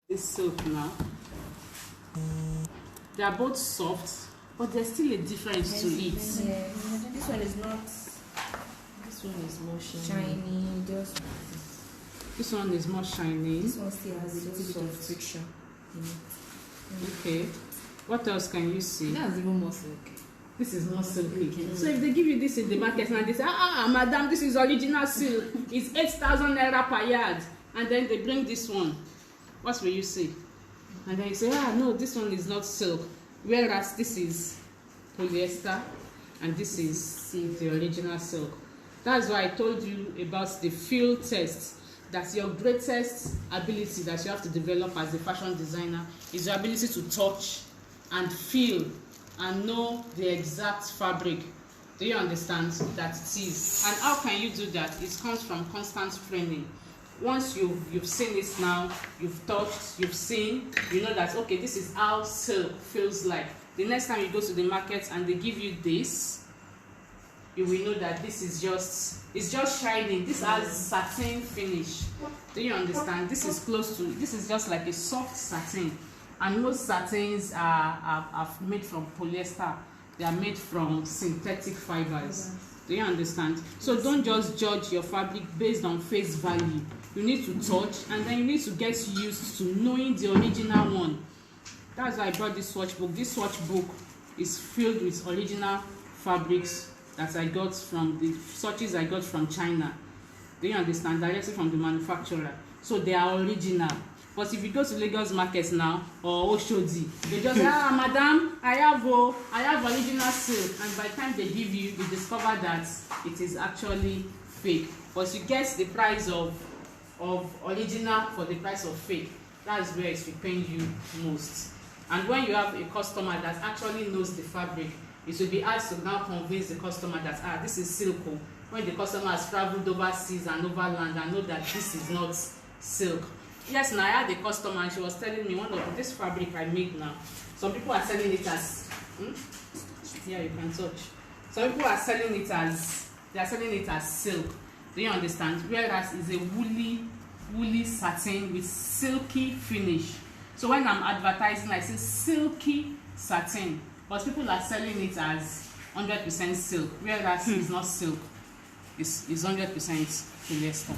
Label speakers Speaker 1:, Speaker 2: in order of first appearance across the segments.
Speaker 1: This silk now. They are both soft, but there's still a difference to it.
Speaker 2: Yeah, this one is not. This one is more shiny. Just.
Speaker 1: This one is more shiny.
Speaker 2: This one still has a little bit of friction.
Speaker 1: Okay. What else can you see?
Speaker 2: That's even more silky.
Speaker 1: This is more silky. So if they give you this in the market and they say, madam, this is original silk. It's 8,000 naira per yard. And then they bring this one. What will you say? And then you say, no, this one is not silk. Whereas this is polyester and this is the original silk. That's why I told you about the feel test. That's your greatest ability that you have to develop as a fashion designer, is your ability to touch and feel and know the exact fabric. Do you understand that it is? And how can you do that? It comes from constant training. Once you've seen it now, you've touched, you've seen, you know that, okay, this is how silk feels like. The next time you go to the market and they give you this, you will know that this is it's just shining. This has satin finish. Do you understand? This is this is just like a soft satin. And most satins are made from polyester. They are made from synthetic fibers. Do you understand? So don't just judge your fabric based on face value. You need to touch, and then you need to get used to knowing the original one. That's why I brought this swatch book. This swatch book is filled with original fabrics that I got from the swatches I got from China. Do you understand? Directly from the manufacturer. So they are original. But if you go to Lagos markets now or Oshodi, they just say, madam, I have original silk, and by the time they give you discover that it is actually fake. But you get the price of original for the price of fake. That's where it's repaying you most. And when you have a customer that actually knows the fabric, it will be hard to now convince the customer that this is silk. When the customer has traveled overseas and overland and know that this is not silk. Yes, now I had a customer and she was telling me one of this fabric I made now. Some people are selling it as yeah, you can touch. Some people are selling it as silk. Do you understand? Whereas it's a woolly satin with silky finish. So when I'm advertising, I say silky satin, but people are selling it as 100% silk, whereas it's not silk. It's 100% polyester.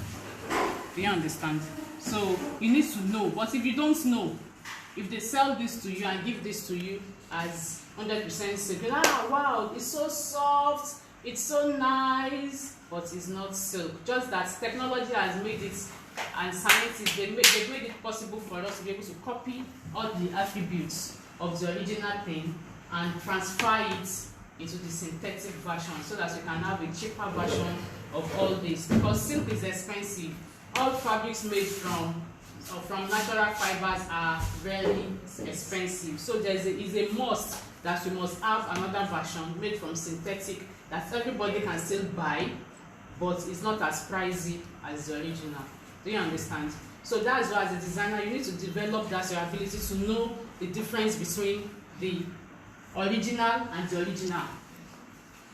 Speaker 1: Do you understand? So you need to know. But if you don't know, if they sell this to you and give this to you as 100% silk, you're like, wow, it's so soft, it's so nice, but it's not silk. Just that technology has made it, and scientists, they made it possible for us to be able to copy all the attributes of the original thing and transfer it into the synthetic version, so that you can have a cheaper version of all this. Because silk is expensive. All fabrics made from natural fibers are very expensive. So is a must that we must have another version made from synthetic that everybody can still buy, but it's not as pricey as the original. Do you understand? So that's why as a designer you need to develop that your ability to know the difference between the original and the original.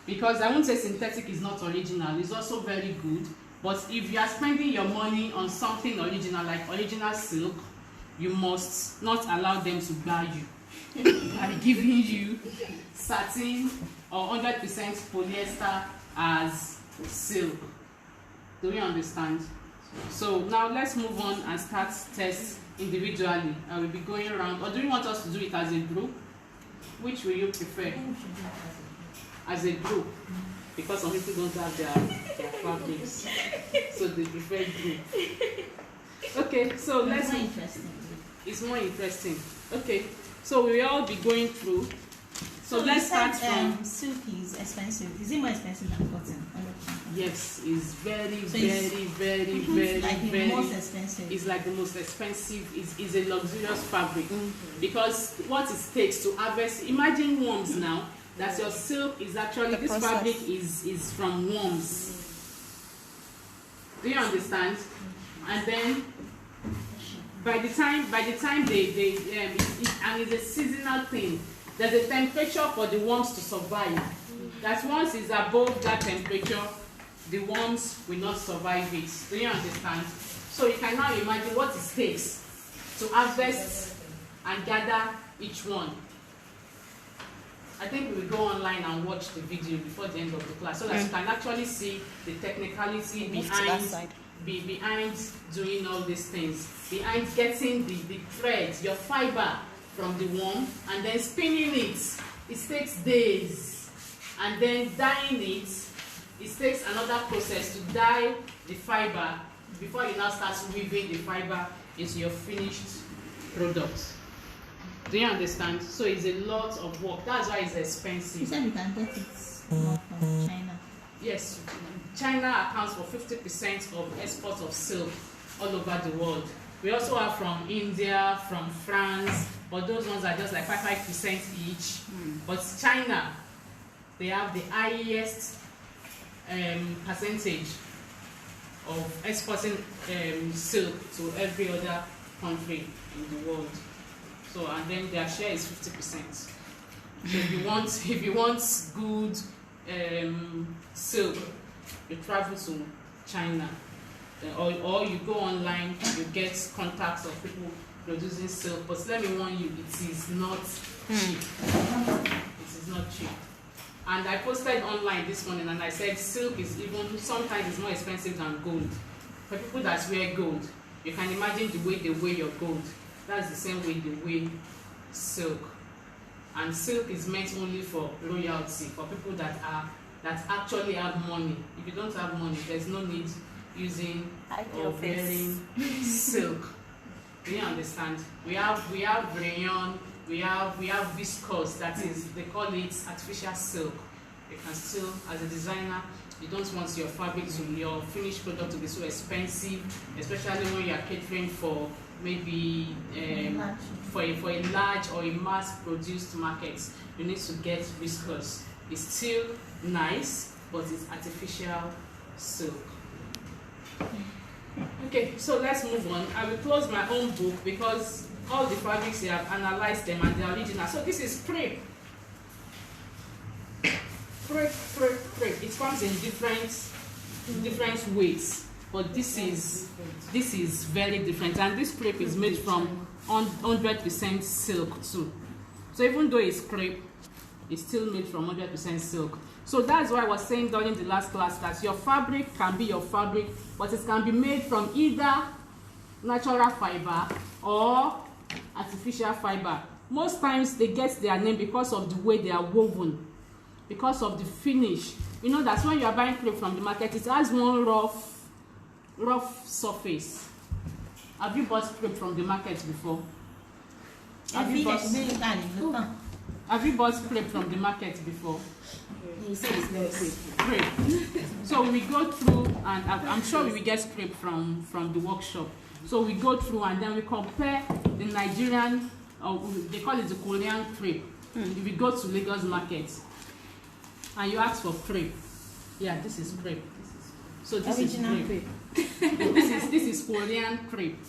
Speaker 1: Because I won't say synthetic is not original, it's also very good. But if you are spending your money on something original, like original silk, you must not allow them to buy you by giving you satin or 100% polyester as silk. Do you understand? So now let's move on and start tests individually. I will be going around. Or do you want us to do it as a group? Which will you prefer? As a group. Because some people don't have their fabrics, so they prefer group. Okay, so let's. It's more interesting. Okay, so we will all be going through. So let's start from.
Speaker 3: Silk is expensive. Is it more expensive than cotton?
Speaker 1: Yes, it's very,
Speaker 3: so
Speaker 1: very
Speaker 3: like the most expensive.
Speaker 1: It's like the most expensive. It's a luxurious fabric because what it takes to harvest. Imagine worms now. That your silk is actually this fabric is from worms. Do you understand? And then by the time they and it's a seasonal thing. There's a temperature for the worms to survive. That once it's above that temperature, the worms will not survive it. Do you understand? So you can now imagine what it takes to harvest and gather each one. I think we will go online and watch the video before the end of the class so that you can actually see the technicality behind doing all these things, behind getting the thread, your fiber from the worm, and then spinning it. It takes days, and then dyeing it. It takes another process to dye the fiber before you now start weaving the fiber into your finished product. Do you understand? So it's a lot of work. That's why it's expensive.
Speaker 3: You said you can get it more from China.
Speaker 1: Yes, China accounts for 50% of exports of silk all over the world. We also have from India, from France, but those ones are just like 5% each. But China, they have the highest percentage of exporting silk to every other country in the world. So, and then their share is 50%. So if you want good silk, you travel to China, or you go online, you get contacts of people producing silk. But let me warn you, it is not cheap. It is not cheap. And I posted online this morning and I said silk is even sometimes it's more expensive than gold. For people that wear gold, you can imagine the way they weigh your gold. That's the same way they weigh silk. And silk is meant only for royalty, for people that actually have money. If you don't have money, there's no need using or wearing silk. Do you understand? We have rayon, we have viscose, that is, they call it artificial silk. You can still, as a designer, you don't want your fabric your finished product to be so expensive, especially when you are catering for maybe for a large or a mass-produced market. You need to get viscose. It's still nice, but it's artificial silk. Okay, so let's move on. I will close my own book because all the fabrics I have analyzed them and they're original. So this is crepe. Crepe. It comes in different weights, but this is very different. And this crepe is made from 100% silk too. So even though it's crepe, it's still made from 100% silk. So that's why I was saying during the last class that your fabric can be your fabric, but it can be made from either natural fiber or artificial fiber. Most times they get their name because of the way they are woven, because of the finish. You know that when you are buying crepe from the market, it has one rough surface. Have you bought crepe from the market before? Have you bought crepe from the market before? Crepe. So we go through, and I'm sure we will get crepe from the workshop. So we go through and then we compare the Nigerian, they call it the Korean crepe. If we go to Lagos market and you ask for crepe, yeah, this is crepe. So this original is crepe. this is Korean crepe.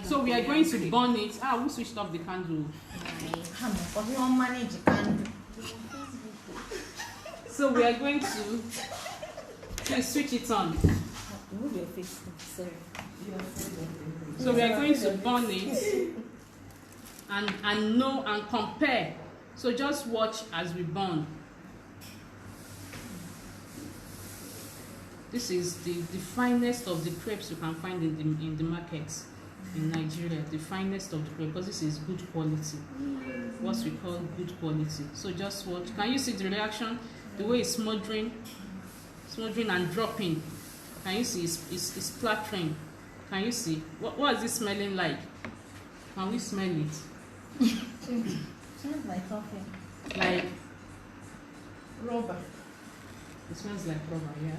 Speaker 1: So we are going to burn it. Who switched off the candle? So we are going to switch it on. So we are going to burn it and know and compare. So just watch as we burn. This is the finest of the crepes you can find in the markets in Nigeria. The finest of the crepe, because this is good quality. What we call good quality. So just watch. Can you see the reaction? The way it's smoldering and dropping. Can you see it's splattering? Can you see? What is it smelling like? Can we smell it?
Speaker 3: Smells like coffee.
Speaker 1: Like rubber. It smells like rubber, yeah.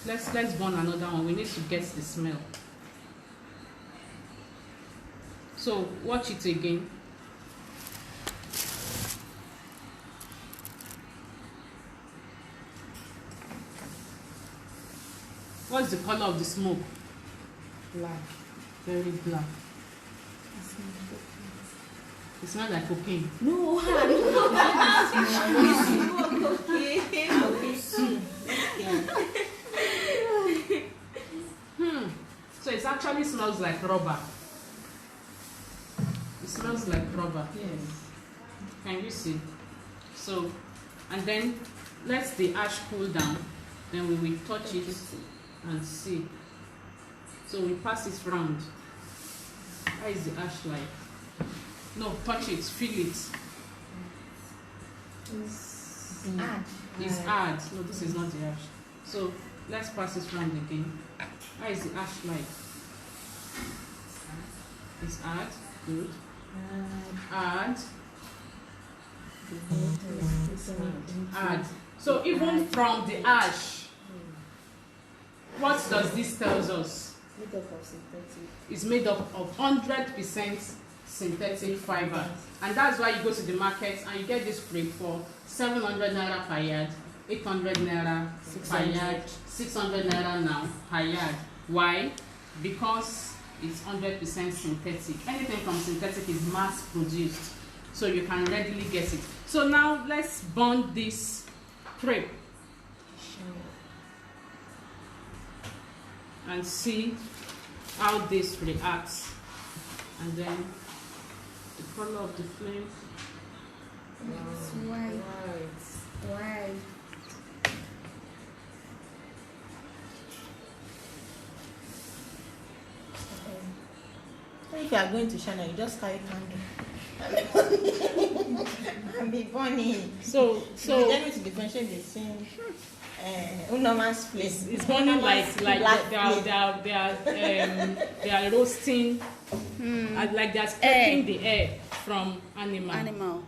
Speaker 1: Let's burn another one. We need to get the smell. So watch it again. What's the color of the smoke? Black. Very black. It smells like cocaine.
Speaker 2: No,
Speaker 1: it actually smells like rubber. It smells like rubber.
Speaker 2: Yes.
Speaker 1: Can you see? So, and then let the ash cool down. Then we will touch it and see. So we pass it round. How is the ash like? No, touch it, feel it.
Speaker 2: It's ash.
Speaker 1: It's hard. No, this is not the ash. So let's pass it round again. How is the ash like? It's hard. Good. Hard. Hard. So even from the ash, what does this tell us?
Speaker 2: Made up of synthetic.
Speaker 1: It's made up of 100% synthetic fiber, and that's why you go to the market and you get this crepe for 700 naira per yard, 800 naira per yard, 600 naira now per yard. Why? Because it's 100% synthetic. Anything from synthetic is mass produced, so you can readily get it. So now let's bond this crepe and see how this reacts, and then the color of the flame.
Speaker 2: It's white. White.
Speaker 3: If you are going to China, you just carry candle and be burning.
Speaker 1: So
Speaker 3: You tell me to differentiate between Unoman's place.
Speaker 1: it's burning like they are roasting, like they are scraping the air from animal.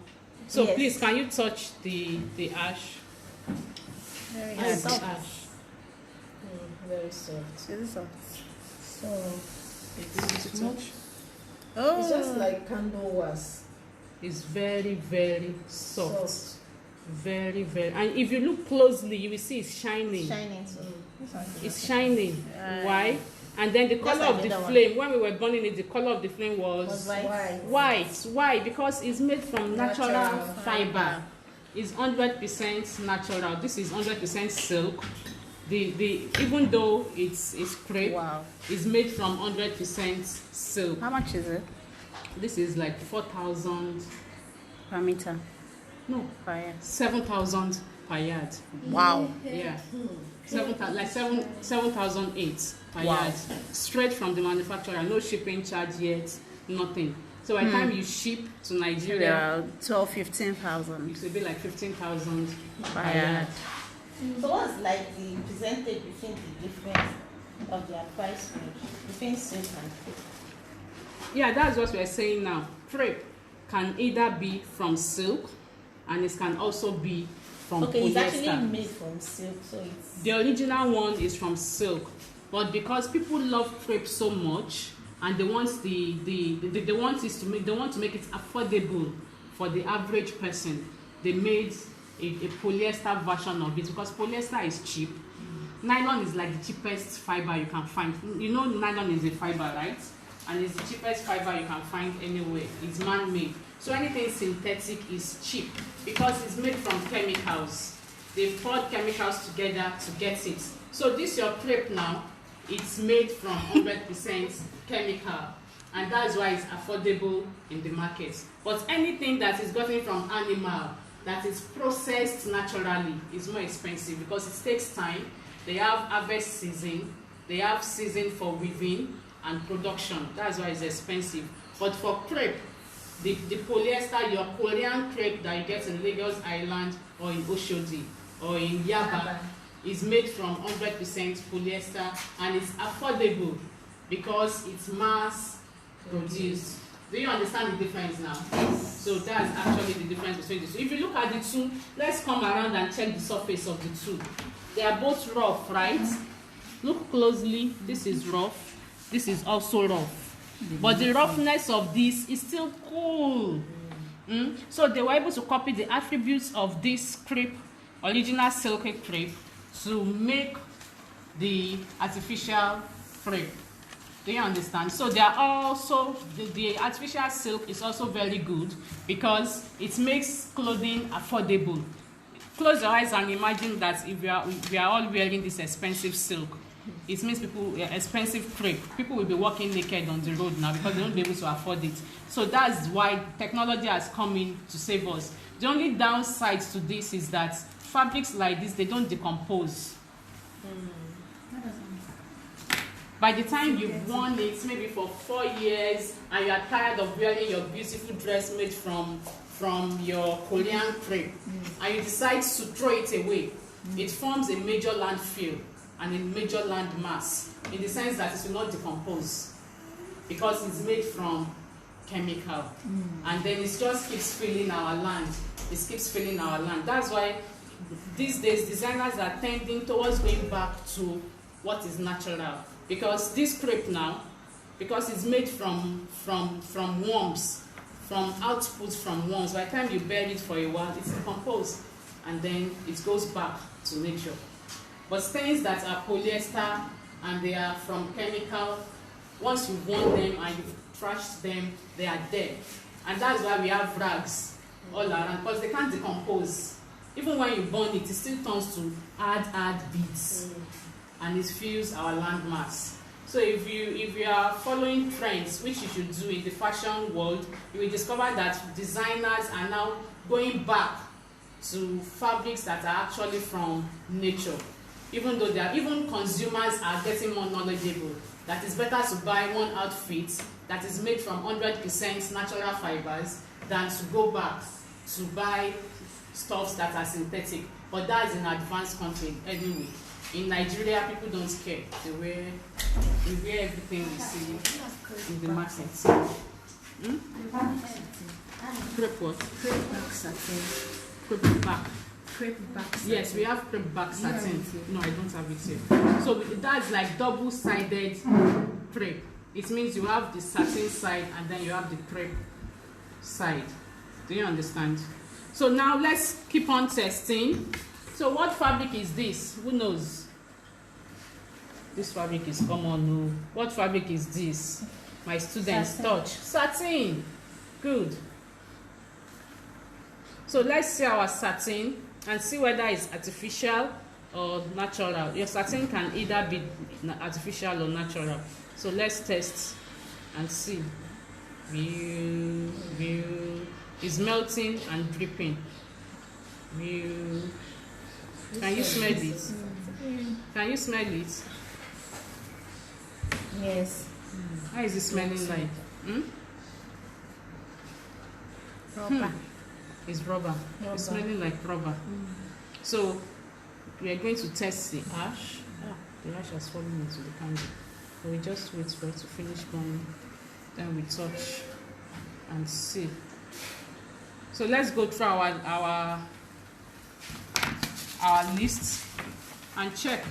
Speaker 1: So
Speaker 3: Yes.
Speaker 1: please, can you touch the ash?
Speaker 2: Very
Speaker 1: How is the
Speaker 2: soft.
Speaker 1: ash?
Speaker 2: Very soft.
Speaker 3: Is it soft?
Speaker 2: So
Speaker 1: It's much.
Speaker 2: it's just like candle wax.
Speaker 1: It's very, very soft. Very, and if you look closely, you will see it's shining.
Speaker 3: Shining too.
Speaker 1: It's shining. Why? And then the color of the flame, when we were burning it, the color of the flame was white. Why? Because it's made from natural fiber. It's 100% natural. This is 100% silk. The even though it's crepe, it's made from 100% silk.
Speaker 3: How much is it?
Speaker 1: This is like 4,000
Speaker 3: Per meter.
Speaker 1: no
Speaker 3: Per yard.
Speaker 1: 7,000 per yard.
Speaker 3: Wow.
Speaker 1: Yeah. 7,008 per yard. Straight from the manufacturer. No shipping charge yet. Nothing. So by the time you ship to Nigeria,
Speaker 3: 12,000-15,000
Speaker 1: it will be like 15,000
Speaker 3: per yard. So what's like the percentage between the difference of their price range between silk and crepe?
Speaker 1: Yeah, that's what we're saying now. Crepe can either be from silk, and it can also be from polyester.
Speaker 3: It's actually made from silk, so it's
Speaker 1: the original one is from silk, but because people love crepe so much, and they want they want to make it affordable for the average person, they made a polyester version of it, because polyester is cheap. Nylon is like the cheapest fiber you can find. You know, nylon is a fiber, right? And it's the cheapest fiber you can find anywhere. It's man-made. So anything synthetic is cheap because it's made from chemicals. They've poured chemicals together to get it. So this your crepe now, it's made from 100% chemical, and that's why it's affordable in the market. But anything that is gotten from animal, that is processed naturally, is more expensive because it takes time. They have harvest season, they have season for weaving and production. That's why it's expensive. But for crepe, the polyester, your Korean crepe that you get in Lagos Island or in Oshodi or in Yaba, is made from 100% polyester, and it's affordable because it's mass produced. Do you understand the difference now? So that's actually the difference between the two. If you look at the two, let's come around and check the surface of the two. They are both rough, right? Look closely. This is rough. This is also rough. But the roughness of this is still cool. So they were able to copy the attributes of this crepe, original silky crepe, to make the artificial crepe. Do you understand? So they are also, the artificial silk is also very good because it makes clothing affordable. Close your eyes and imagine that if we are all wearing this expensive silk, It means expensive crepe. People will be walking naked on the road now because they won't be able to afford it. So that's why technology has come in to save us. The only downside to this is that fabrics like this, they don't decompose. By the time you've worn it, maybe for 4 years, and you are tired of wearing your beautiful dress made from your Korean crepe, and you decide to throw it away, it forms a major landfill and a major land mass, in the sense that it will not decompose because it's made from chemical, and then it just keeps filling our land. It keeps filling our land. That's why these days designers are tending towards going back to what is natural, because this crepe now, because it's made from worms, from outputs from worms, by the time you bury it for a while, it's decomposed and then it goes back to nature. But stains that are polyester and they are from chemical, once you've worn them and you've trashed them, they are dead. And that's why we have rags all around, because they can't decompose. Even when you burn it, it still turns to hard beads, and it fills our land mass. So if you are following trends, which you should do in the fashion world, you will discover that designers are now going back to fabrics that are actually from nature. Even though even consumers are getting more knowledgeable, that it's better to buy one outfit that is made from 100% natural fibers than to go back to buy stuffs that are synthetic. But that's in advanced country anyway. In Nigeria, people don't care. They wear everything we see in the market. Crepe what?
Speaker 2: Crepe back satin.
Speaker 1: Crepe back.
Speaker 2: Crepe back satin.
Speaker 1: Yes, we have crepe back satin. No, I don't have it here. So that's like double-sided crepe. It means you have the satin side and then you have the crepe side. Do you understand? So now let's keep on testing. So what fabric is this? Who knows? This fabric is common. No. What fabric is this? My students
Speaker 3: Satin.
Speaker 1: touch. Satin. Good. So let's see our satin and see whether it's artificial or natural. Your satin can either be artificial or natural. So let's test and see. It's melting and dripping. Can you smell it? Can you smell it?
Speaker 2: Yes.
Speaker 1: How is it smelling like?
Speaker 2: Rubber.
Speaker 1: It's rubber. It's smelling like rubber. So we are going to test the ash. The ash has fallen into the candle. So we just wait for it to finish burning. Then we touch and see. So let's go through our list and check.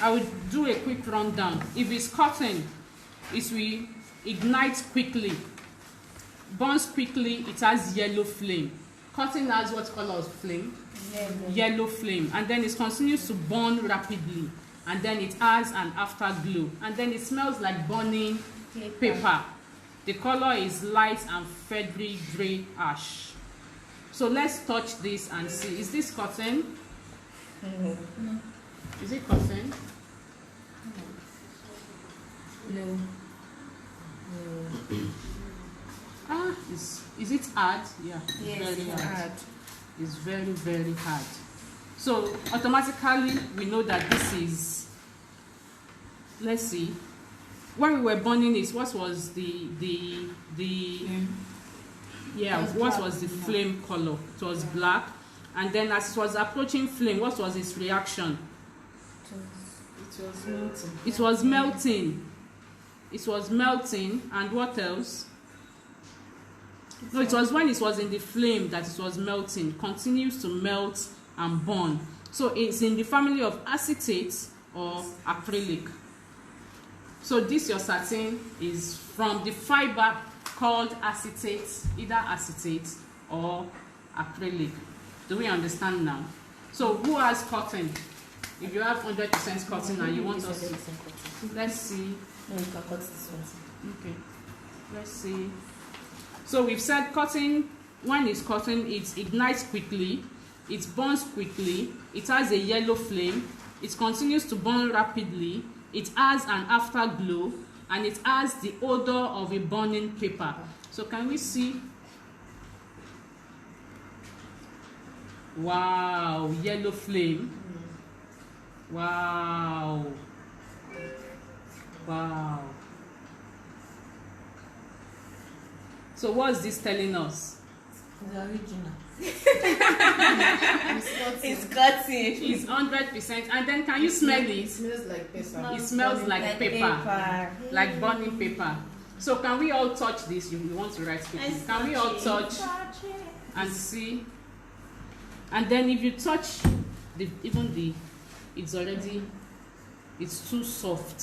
Speaker 1: I will do a quick rundown. If it's cotton, it will ignite quickly, burns quickly, it has yellow flame. Cotton has what color of flame? Yellow flame. And then it continues to burn rapidly. And then it has an afterglow. And then it smells like burning paper. The color is light and feathery gray ash. So let's touch this and see. Is this cotton?
Speaker 2: No.
Speaker 1: Is it cotton?
Speaker 2: No.
Speaker 1: Is it hard? Yeah.
Speaker 2: Yes,
Speaker 1: very
Speaker 2: it's hard.
Speaker 1: It's very, very hard. So automatically we know that this is, let's see. When we were burning it, what was what was the flame color? It was black. And then as it was approaching flame, what was its reaction?
Speaker 2: It was melting.
Speaker 1: It was melting. It was melting. And what else? No, it was when it was in the flame that it was melting. Continues to melt and burn. So it's in the family of acetate or acrylic. So this your satin is from the fiber called acetate, either acetate or acrylic. Do we understand now? So who has cotton? If you have 100% cotton and you want us to, let's see.
Speaker 2: No, you can cut this one.
Speaker 1: Okay, let's see. So we've said cotton, when it's cotton, it ignites quickly, it burns quickly, it has a yellow flame, it continues to burn rapidly, it has an afterglow, and it has the odor of a burning paper. So can we see? Wow, yellow flame. Wow. Wow. So what's this telling us?
Speaker 2: The original.
Speaker 3: It's cutting.
Speaker 1: It's 100%. And then can you smell it?
Speaker 2: It smells like paper.
Speaker 1: It smells like paper. Like burning paper. So can we all touch this? You want to write quickly. Can we all touch and see? And then if you touch it's too soft.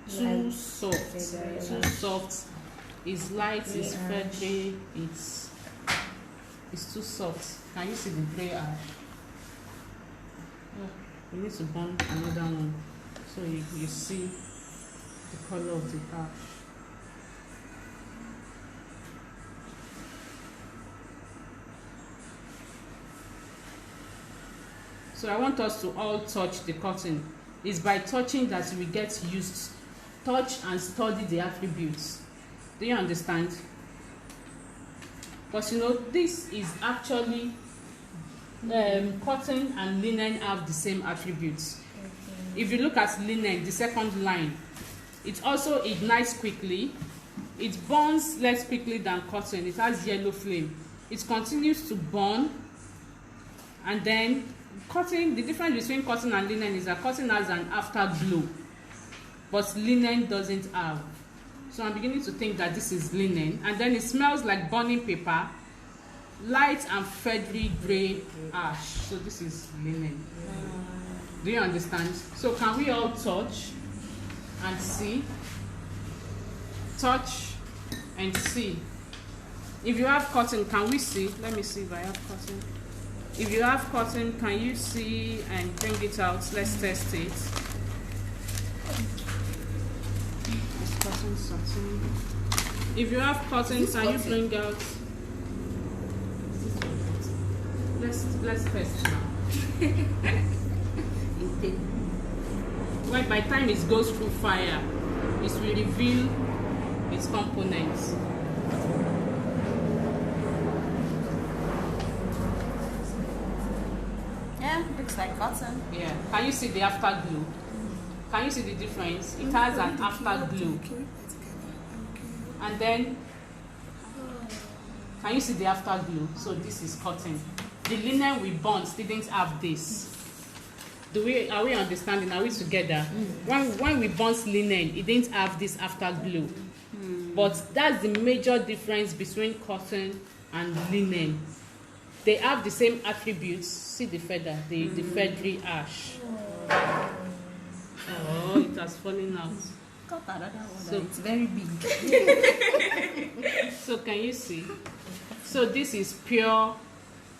Speaker 1: Too soft. It's light, it's feathery, it's too soft. Can you see the gray ash? Oh, we need to burn another one so you see the color of the ash. So I want us to all touch the cotton. It's by touching that we get used. Touch and study the attributes. Do you understand? Because you know, this is actually cotton and linen have the same attributes. If you look at linen, the second line, it also ignites quickly. It burns less quickly than cotton. It has yellow flame. It continues to burn, and then cotton, the difference between cotton and linen is that cotton has an afterglow, but linen doesn't have. So I'm beginning to think that this is linen, and then it smells like burning paper, light and feathery gray ash. So this is linen. Do you understand? So can we all touch and see? Touch and see. If you have cotton, can we see? Let me see if I have cotton. If you have cotton, can you see and bring it out? Let's test it. Is cotton satin? If you have cotton, can you bring out? Let's test now. Well, by the time it goes through fire, it will reveal its components.
Speaker 3: Yeah, looks like cotton.
Speaker 1: Yeah. Can you see the afterglow? Can you see the difference? It has an afterglow. And then, can you see the afterglow? So this is cotton. The linen we burnt didn't have this. Are we understanding? Are we together? When we burnt linen, it didn't have this afterglow. But that's the major difference between cotton and linen. They have the same attributes. See the feather, the feathery ash. Oh, it has fallen out.
Speaker 3: So it's very big.
Speaker 1: So can you see? So this is pure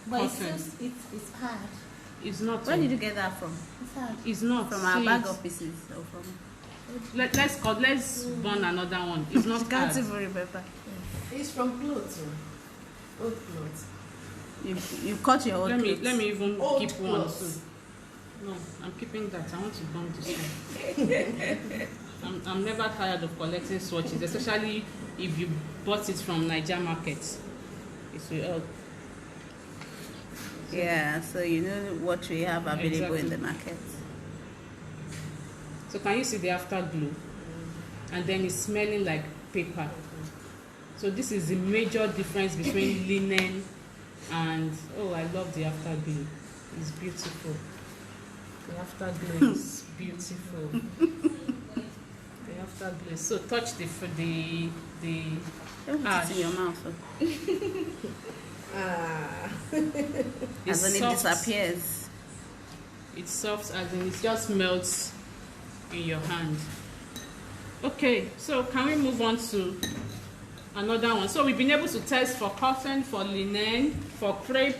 Speaker 3: But
Speaker 1: cotton.
Speaker 3: it's hard.
Speaker 1: It's not.
Speaker 3: Where did you get that from?
Speaker 2: It's hard.
Speaker 1: It's not.
Speaker 3: From our
Speaker 1: See
Speaker 3: bag
Speaker 1: it?
Speaker 3: of pieces or from?
Speaker 1: Let's burn another one. It's not
Speaker 3: Can't
Speaker 1: hard.
Speaker 3: even remember.
Speaker 2: It's from clothes. Old clothes.
Speaker 3: You cut your own.
Speaker 1: Let me even
Speaker 2: Old
Speaker 1: keep one.
Speaker 2: clothes.
Speaker 1: So. No, I'm keeping that. I want to burn this one. I'm never tired of collecting swatches, especially if you bought it from Niger markets. It will help.
Speaker 3: Yeah, so you know what we have available in the market.
Speaker 1: So can you see the afterglow? And then it's smelling like paper. So this is the major difference between linen and, oh, I love the afterglow. It's beautiful. The afterglow is beautiful. The afterglow. So touch the
Speaker 3: Don't put
Speaker 1: ash.
Speaker 3: it in your mouth.
Speaker 1: It's
Speaker 3: As when it
Speaker 1: soft.
Speaker 3: disappears.
Speaker 1: It's soft as in it just melts in your hand. Okay, so can we move on to another one? So we've been able to test for cotton, for linen, for crepe,